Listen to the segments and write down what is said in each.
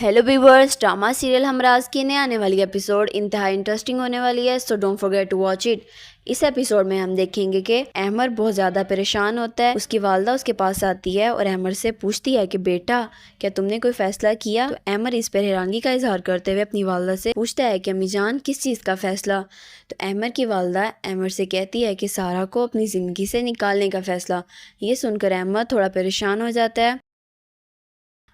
Hello viewers, drama serial Humraaz की नए आने वाली एपिसोड इंतहाई इंटरेस्टिंग होने वाली है, so don't forget to watch it. इस एपिसोड में हम देखेंगे कि अहमर बहुत ज़्यादा परेशान होता है। उसकी वालदा उसके पास आती है और अहमर से पूछती है कि बेटा क्या तुमने कोई फ़ैसला किया। तो अहमर इस पर हैरानी का इजहार करते हुए अपनी वालदा से पूछता है कि अम्मी जान किस चीज़ का फ़ैसला। तो अहमर की वालदा अहमर से कहती है कि सारा को अपनी ज़िंदगी से निकालने का फ़ैसला। ये सुनकर अहमर थोड़ा परेशान हो जाता है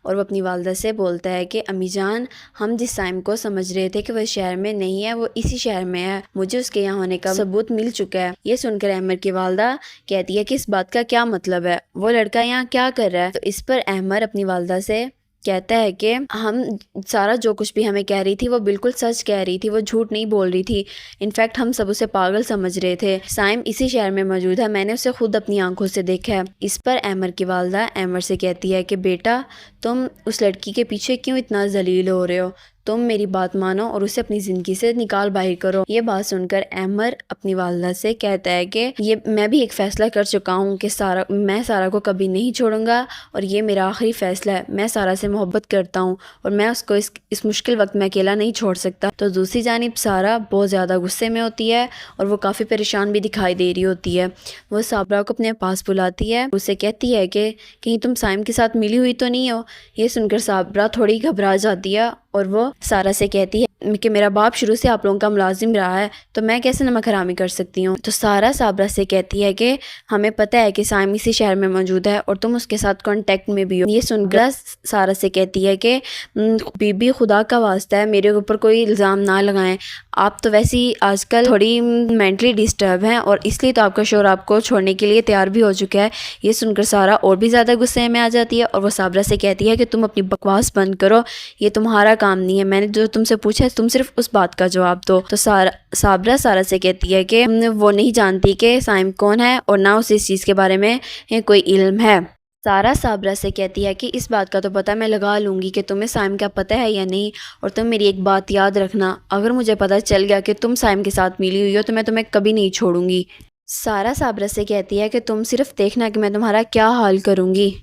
और वो अपनी वालदा से बोलता है कि अम्मी जान, हम जिस साइम को समझ रहे थे कि वह शहर में नहीं है, वो इसी शहर में है। मुझे उसके यहाँ होने का सबूत मिल चुका है। ये सुनकर अहमर की वालदा कहती है कि इस बात का क्या मतलब है, वो लड़का यहाँ क्या कर रहा है। तो इस पर अहमर अपनी वालदा से कहता है कि हम सारा जो कुछ भी हमें कह रही थी वो बिल्कुल सच कह रही थी, वो झूठ नहीं बोल रही थी। इनफैक्ट हम सब उसे पागल समझ रहे थे। साइम इसी शहर में मौजूद है, मैंने उसे खुद अपनी आंखों से देखा है। इस पर अहमर की वालदा अहमर से कहती है कि बेटा तुम उस लड़की के पीछे क्यों इतना जलील हो रहे हो, तुम मेरी बात मानो और उसे अपनी ज़िंदगी से निकाल बाहर करो। ये बात सुनकर अहमर अपनी वालदा से कहता है कि ये मैं भी एक फ़ैसला कर चुका हूँ कि मैं सारा को कभी नहीं छोड़ूंगा और ये मेरा आखिरी फ़ैसला है। मैं सारा से मोहब्बत करता हूँ और मैं उसको इस मुश्किल वक्त में अकेला नहीं छोड़ सकता। तो दूसरी जानिब सारा बहुत ज़्यादा गुस्से में होती है और वो काफ़ी परेशान भी दिखाई दे रही होती है। वो साबरा को अपने पास बुलाती है, उसे कहती है कि कहीं तुम साइम के साथ मिली हुई तो नहीं हो। ये सुनकर साबरा थोड़ी घबरा जाती है और वो सारा से कहती है कि मेरा बाप शुरू से आप लोगों का मुलाजिम रहा है, तो मैं कैसे नमक हरामी कर सकती हूँ। तो सारा साबरा से कहती है कि हमें पता है कि साइम इसी शहर में मौजूद है और तुम उसके साथ कांटेक्ट में भी हो। ये सुनकर सारा से कहती है कि बीबी खुदा का वास्ता है मेरे ऊपर कोई इल्ज़ाम ना लगाएं, आप तो वैसे ही आजकल थोड़ी मेंटली डिस्टर्ब हैं और इसलिए तो आपका शोहर आपको छोड़ने के लिए तैयार भी हो चुका है। ये सुनकर सारा और भी ज़्यादा गुस्से में आ जाती है और वो साबरा से कहती है कि तुम अपनी बकवास बंद करो, ये तुम्हारा काम नहीं है, मैंने जो तुमसे पूछा है तुम सिर्फ उस बात का जवाब दो। तो साबरा सारा से कहती है कि वो नहीं जानती कि साइम कौन है और ना उसे इस चीज़ के बारे में कोई इल्म है। सारा साबरा से कहती है कि इस बात का तो पता मैं लगा लूँगी कि तुम्हें साइम का पता है या नहीं, और तुम मेरी एक बात याद रखना, अगर मुझे पता चल गया कि तुम साइम के साथ मिली हुई हो तो मैं तुम्हें कभी नहीं छोड़ूंगी। सारा साबरा से कहती है कि तुम सिर्फ देखना कि मैं तुम्हारा क्या हाल करूँगी।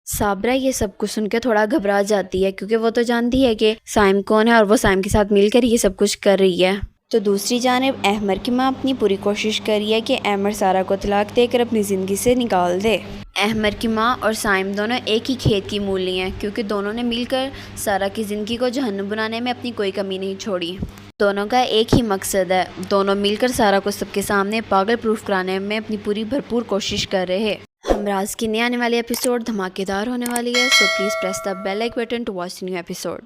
साबरा ये सब कुछ सुनकर थोड़ा घबरा जाती है क्योंकि वो तो जानती है कि साइम कौन है और वो साइम के साथ मिलकर ये सब कुछ कर रही है। तो दूसरी जानिब अहमर की माँ अपनी पूरी कोशिश कर रही है कि अहमर सारा को तलाक देकर अपनी ज़िंदगी से निकाल दे। अहमर की माँ और साइम दोनों एक ही खेत की मूली हैं क्योंकि दोनों ने मिलकर सारा की ज़िंदगी को जहन्नुम बनाने में अपनी कोई कमी नहीं छोड़ी। दोनों का एक ही मकसद है, दोनों मिलकर सारा को सबके सामने पागल प्रूफ कराने में अपनी पूरी भरपूर कोशिश कर रहे हैं। हमराज की नई आने वाली एपिसोड धमाकेदार होने वाली है, so please press the bell icon button to watch new episode.